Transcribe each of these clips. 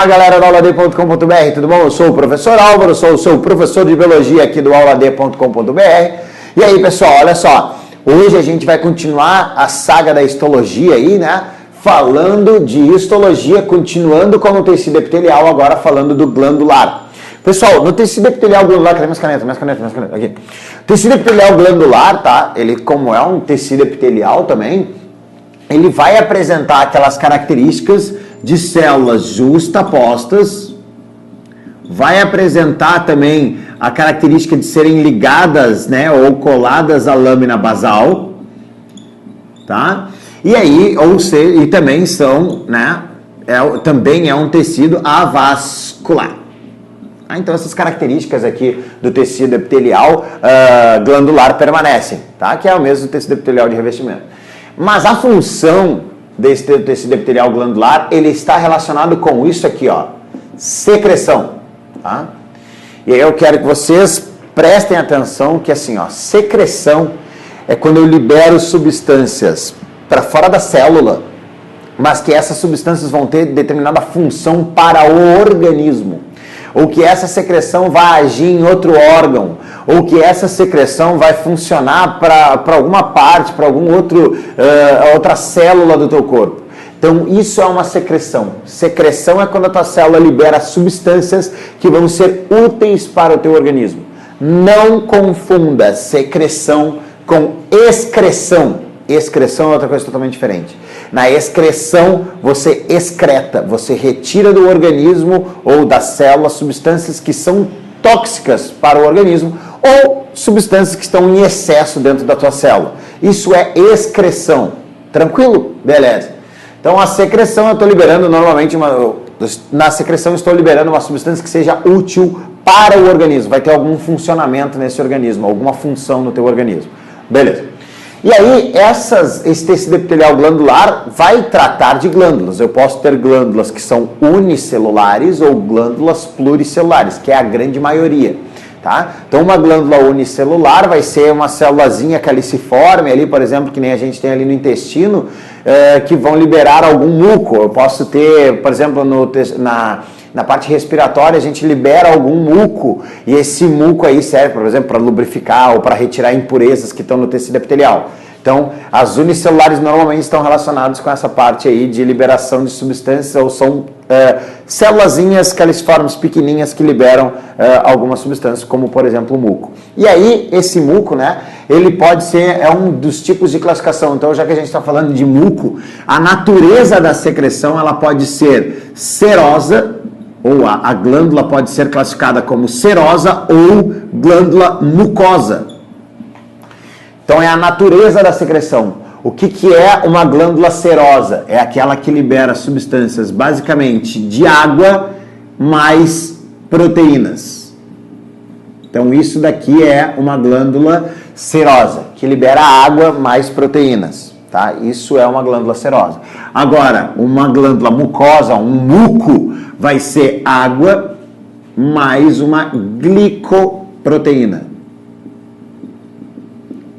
Fala galera do auladê.com.br, tudo bom? Eu sou o professor Álvaro, sou o seu professor de biologia aqui do auladê.com.br. E aí pessoal, olha só, hoje a gente vai continuar a saga da histologia aí, né? Falando de histologia, continuando com o tecido epitelial, agora falando do glandular. Pessoal, no tecido epitelial glandular, cadê minhas canetas, aqui. Tecido epitelial glandular, tá? Ele, como é um tecido epitelial também, ele vai apresentar aquelas características de células justapostas, vai apresentar também a característica de serem ligadas, né, ou coladas à lâmina basal, tá? E aí, e também são, né, também é um tecido avascular. Então essas características aqui do tecido epitelial glandular permanecem, tá? Que é o mesmo tecido epitelial de revestimento. Mas a função desse tecido epitelial glandular, ele está relacionado com isso aqui, ó, secreção, tá? E aí eu quero que vocês prestem atenção que assim, ó, secreção é quando eu libero substâncias para fora da célula, mas que essas substâncias vão ter determinada função para o organismo, ou que essa secreção vai agir em outro órgão, ou que essa secreção vai funcionar para alguma parte, para algum outra célula do teu corpo. Então, isso é uma secreção. Secreção é quando a tua célula libera substâncias que vão ser úteis para o teu organismo. Não confunda secreção com excreção. Excreção é outra coisa totalmente diferente. Na excreção, você excreta, você retira do organismo ou da célula substâncias que são tóxicas para o organismo ou substâncias que estão em excesso dentro da tua célula. Isso é excreção. Tranquilo? Beleza. Então, a secreção eu estou liberando normalmente na secreção estou liberando uma substância que seja útil para o organismo. Vai ter algum funcionamento nesse organismo, alguma função no teu organismo. Beleza. E aí, esse tecido epitelial glandular vai tratar de glândulas. Eu posso ter glândulas que são unicelulares ou glândulas pluricelulares, que é a grande maioria, tá? Então, uma glândula unicelular vai ser uma célulazinha caliciforme ali, por exemplo, que nem a gente tem ali no intestino, que vão liberar algum muco. Eu posso ter, por exemplo, na parte respiratória a gente libera algum muco e esse muco aí serve, por exemplo, para lubrificar ou para retirar impurezas que estão no tecido epitelial. Então, as unicelulares normalmente estão relacionadas com essa parte aí de liberação de substâncias ou são célulazinhas caliciformes pequenininhas que liberam algumas substâncias, como por exemplo o muco. E aí, esse muco, né, ele pode ser, um dos tipos de classificação. Então, já que a gente está falando de muco, a natureza da secreção, ela pode ser serosa, ou a glândula pode ser classificada como serosa ou glândula mucosa. Então é a natureza da secreção. O que é uma glândula serosa? É aquela que libera substâncias basicamente de água mais proteínas. Então isso daqui é uma glândula serosa, que libera água mais proteínas. Tá? Isso é uma glândula serosa. Agora, uma glândula mucosa, um muco, vai ser água mais uma glicoproteína.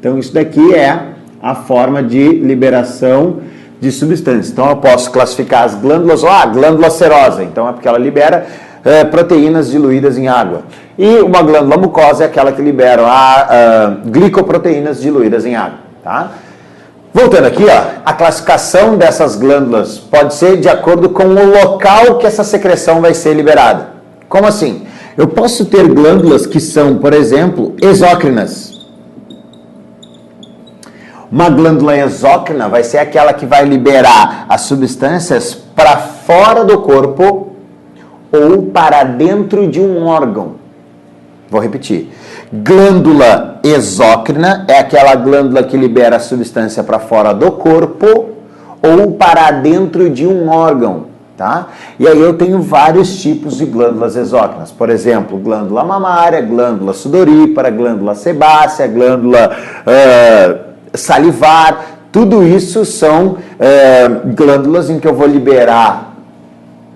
Então, isso daqui é a forma de liberação de substâncias. Então, eu posso classificar as glândulas, glândula serosa, então é porque ela libera proteínas diluídas em água. E uma glândula mucosa é aquela que libera glicoproteínas diluídas em água, tá? Voltando aqui, ó, a classificação dessas glândulas pode ser de acordo com o local que essa secreção vai ser liberada. Como assim? Eu posso ter glândulas que são, por exemplo, exócrinas. Uma glândula exócrina vai ser aquela que vai liberar as substâncias para fora do corpo ou para dentro de um órgão. Vou repetir. Glândula exócrina é aquela glândula que libera a substância para fora do corpo ou para dentro de um órgão, tá? E aí eu tenho vários tipos de glândulas exócrinas. Por exemplo, glândula mamária, glândula sudorípara, glândula sebácea, glândula salivar. Tudo isso são glândulas em que eu vou liberar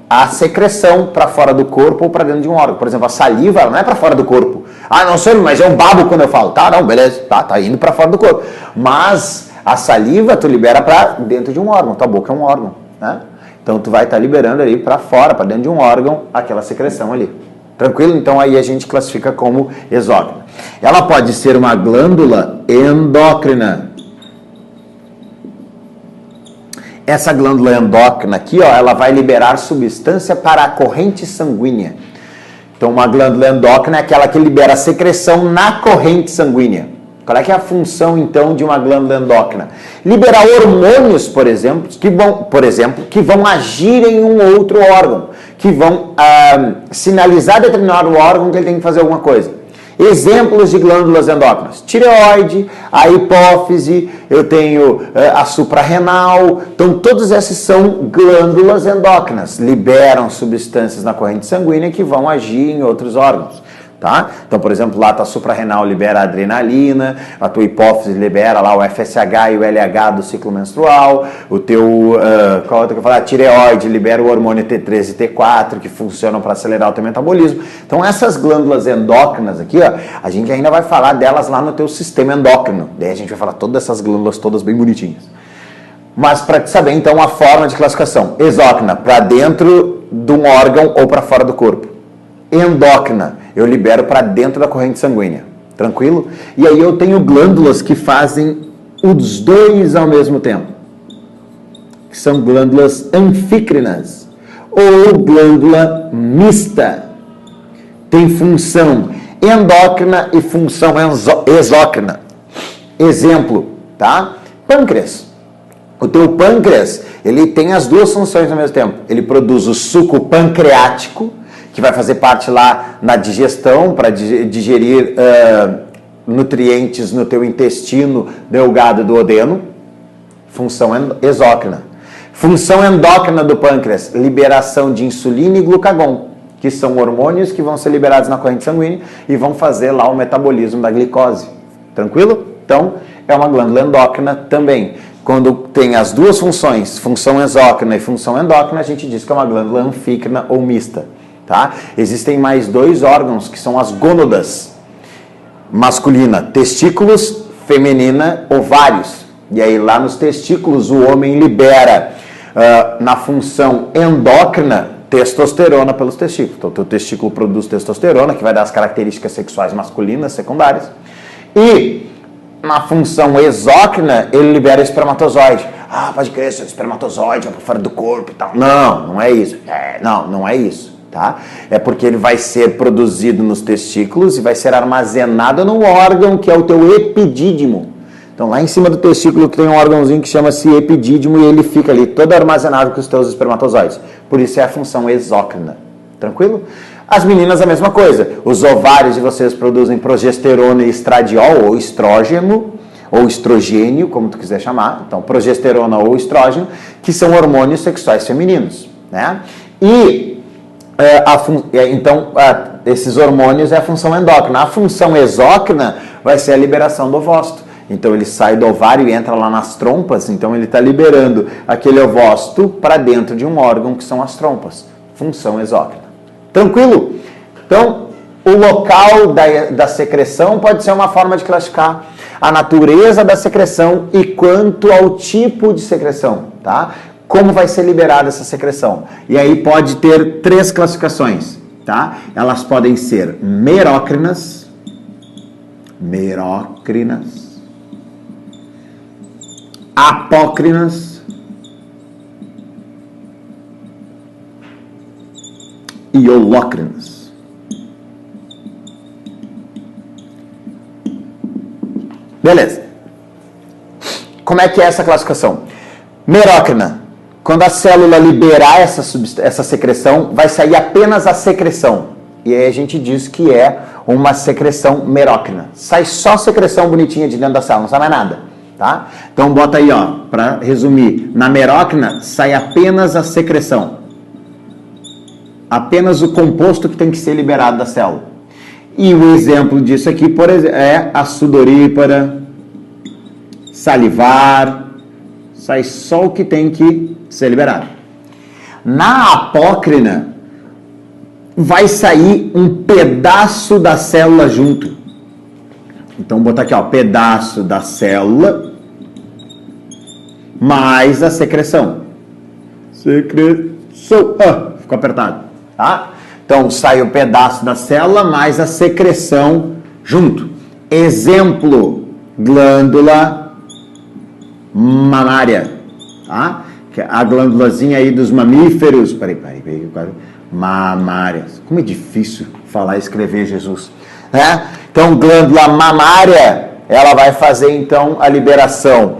a secreção para fora do corpo ou para dentro de um órgão. Por exemplo, a saliva ela não é para fora do corpo. Ah, não sei, mas eu babo quando eu falo. Tá, não, beleza, tá indo para fora do corpo. Mas a saliva tu libera para dentro de um órgão. Tua boca é um órgão, né? Então tu vai estar liberando ali para fora, para dentro de um órgão, aquela secreção ali. Tranquilo? Então aí a gente classifica como exócrina. Ela pode ser uma glândula endócrina. Essa glândula endócrina aqui, ó, ela vai liberar substância para a corrente sanguínea. Então uma glândula endócrina é aquela que libera secreção na corrente sanguínea. Qual é que é a função, então, de uma glândula endócrina? Liberar hormônios, por exemplo, que vão agir em um outro órgão, que vão sinalizar a determinado órgão que ele tem que fazer alguma coisa. Exemplos de glândulas endócrinas: tireoide, a hipófise, eu tenho a suprarrenal. Então, todas essas são glândulas endócrinas, liberam substâncias na corrente sanguínea que vão agir em outros órgãos. Tá? Então, por exemplo, lá a tua suprarrenal libera a adrenalina, a tua hipófise libera lá o FSH e o LH do ciclo menstrual, o teu, qual outra que eu falar? A tireoide libera o hormônio T3 e T4, que funcionam para acelerar o teu metabolismo. Então, essas glândulas endócrinas aqui, ó, a gente ainda vai falar delas lá no teu sistema endócrino. Daí a gente vai falar todas essas glândulas todas bem bonitinhas. Mas para te saber, então, a forma de classificação: exócrina, para dentro de um órgão ou para fora do corpo. Endócrina, eu libero para dentro da corrente sanguínea. Tranquilo? E aí eu tenho glândulas que fazem os dois ao mesmo tempo, que são glândulas anfícrinas ou glândula mista. Tem função endócrina e função exócrina. Exemplo, tá? Pâncreas. O teu pâncreas, ele tem as duas funções ao mesmo tempo. Ele produz o suco pancreático, que vai fazer parte lá na digestão, para digerir nutrientes no teu intestino delgado do duodeno. Função exócrina. Função endócrina do pâncreas: liberação de insulina e glucagon, que são hormônios que vão ser liberados na corrente sanguínea e vão fazer lá o metabolismo da glicose. Tranquilo? Então, é uma glândula endócrina também. Quando tem as duas funções, função exócrina e função endócrina, a gente diz que é uma glândula anfícrina ou mista. Tá? Existem mais dois órgãos que são as gônadas: masculina, testículos; feminina, ovários. E aí lá nos testículos o homem libera na função endócrina testosterona pelos testículos. Então o teu testículo produz testosterona, que vai dar as características sexuais masculinas secundárias. E na função exócrina ele libera espermatozoide. Ah, pode crer, seu espermatozoide vai para fora do corpo e tal. Não, não é isso. Não é isso. Tá? É porque ele vai ser produzido nos testículos e vai ser armazenado num órgão que é o teu epidídimo. Então lá em cima do testículo tem um órgãozinho que chama-se epidídimo e ele fica ali todo armazenado com os teus espermatozoides. Por isso é a função exócrina. Tranquilo? As meninas a mesma coisa. Os ovários de vocês produzem progesterona e estradiol, ou estrógeno, ou estrogênio, como tu quiser chamar. Então progesterona ou estrógeno, que são hormônios sexuais femininos, né? E então, esses hormônios é a função endócrina. A função exócrina vai ser a liberação do ovócito. Então, ele sai do ovário e entra lá nas trompas. Então, ele está liberando aquele ovócito para dentro de um órgão que são as trompas. Função exócrina. Tranquilo? Então, o local da secreção pode ser uma forma de classificar a natureza da secreção e quanto ao tipo de secreção, tá? Como vai ser liberada essa secreção. E aí pode ter três classificações, tá? Elas podem ser merócrinas, apócrinas e holócrinas. Beleza. Como é que é essa classificação? Merócrina. Quando a célula liberar essa secreção, vai sair apenas a secreção. E aí a gente diz que é uma secreção merócrina. Sai só secreção bonitinha de dentro da célula, não sai mais nada. Tá? Então bota aí, ó, para resumir. Na merócrina sai apenas a secreção. Apenas o composto que tem que ser liberado da célula. E o exemplo disso aqui, por exemplo, é a sudorípara, salivar. Sai só o que tem que ser liberado. Na apócrina, vai sair um pedaço da célula junto. Então, vou botar aqui, ó, pedaço da célula mais a secreção. secreção. Ficou apertado, tá? Então, sai o pedaço da célula mais a secreção junto. Exemplo, glândula mamária, tá? Que é a glândulazinha aí dos mamíferos. Peraí, mamária. Como é difícil falar e escrever, Jesus. Né? Então, glândula mamária, ela vai fazer, então, a liberação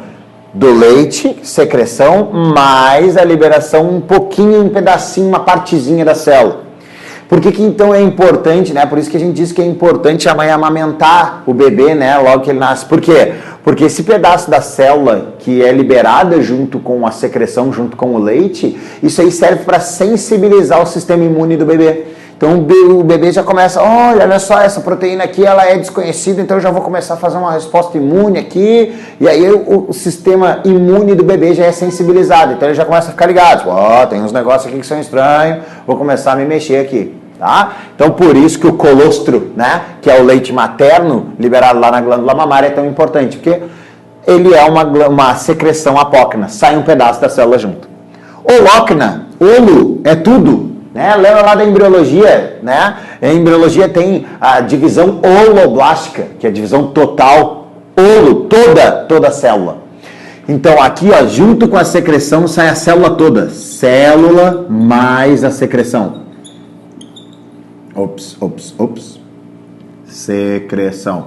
do leite, secreção, mais a liberação um pouquinho, um pedacinho, uma partezinha da célula. Por que então é importante, né? Por isso que a gente diz que é importante a mãe amamentar o bebê, né? Logo que ele nasce. Por quê? Porque esse pedaço da célula que é liberada junto com a secreção, junto com o leite, isso aí serve para sensibilizar o sistema imune do bebê. Então o bebê já começa, olha só, essa proteína aqui ela é desconhecida, então eu já vou começar a fazer uma resposta imune aqui, e aí o sistema imune do bebê já é sensibilizado, então ele já começa a ficar ligado, tem uns negócios aqui que são estranhos, vou começar a me mexer aqui, tá? Então por isso que o colostro, né, que é o leite materno liberado lá na glândula mamária é tão importante, porque ele é uma secreção apócrina, sai um pedaço da célula junto. Holócrina, olo é tudo. Né? Lembra lá da embriologia, né? A embriologia tem a divisão holoblástica, que é a divisão total, holo, toda a célula. Então aqui, ó, junto com a secreção sai a célula toda, célula mais a secreção. Secreção.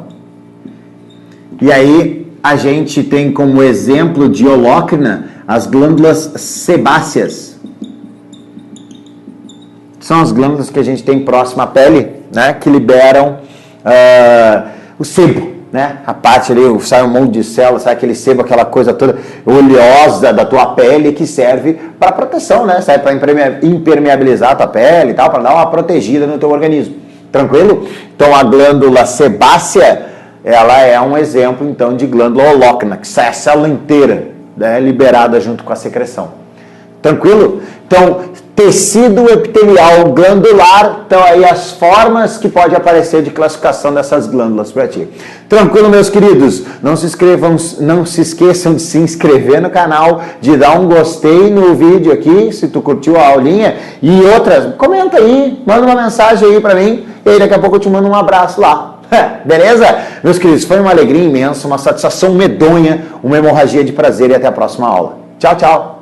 E aí a gente tem como exemplo de holócrina as glândulas sebáceas. São as glândulas que a gente tem próximo à pele, né, que liberam o sebo, né, a parte ali, sai um monte de células, sai aquele sebo, aquela coisa toda oleosa da tua pele que serve para proteção, né, serve para impermeabilizar a tua pele e tal, para dar uma protegida no teu organismo, tranquilo? Então a glândula sebácea, ela é um exemplo então de glândula holócrina, que sai a célula inteira, né, liberada junto com a secreção. Tranquilo? Então, tecido epitelial glandular, então aí as formas que pode aparecer de classificação dessas glândulas para ti. Tranquilo, meus queridos? Não se esqueçam de se inscrever no canal, de dar um gostei no vídeo aqui, se tu curtiu a aulinha, e outras, comenta aí, manda uma mensagem aí para mim, e aí daqui a pouco eu te mando um abraço lá. Beleza? Meus queridos, foi uma alegria imensa, uma satisfação medonha, uma hemorragia de prazer e até a próxima aula. Tchau, tchau!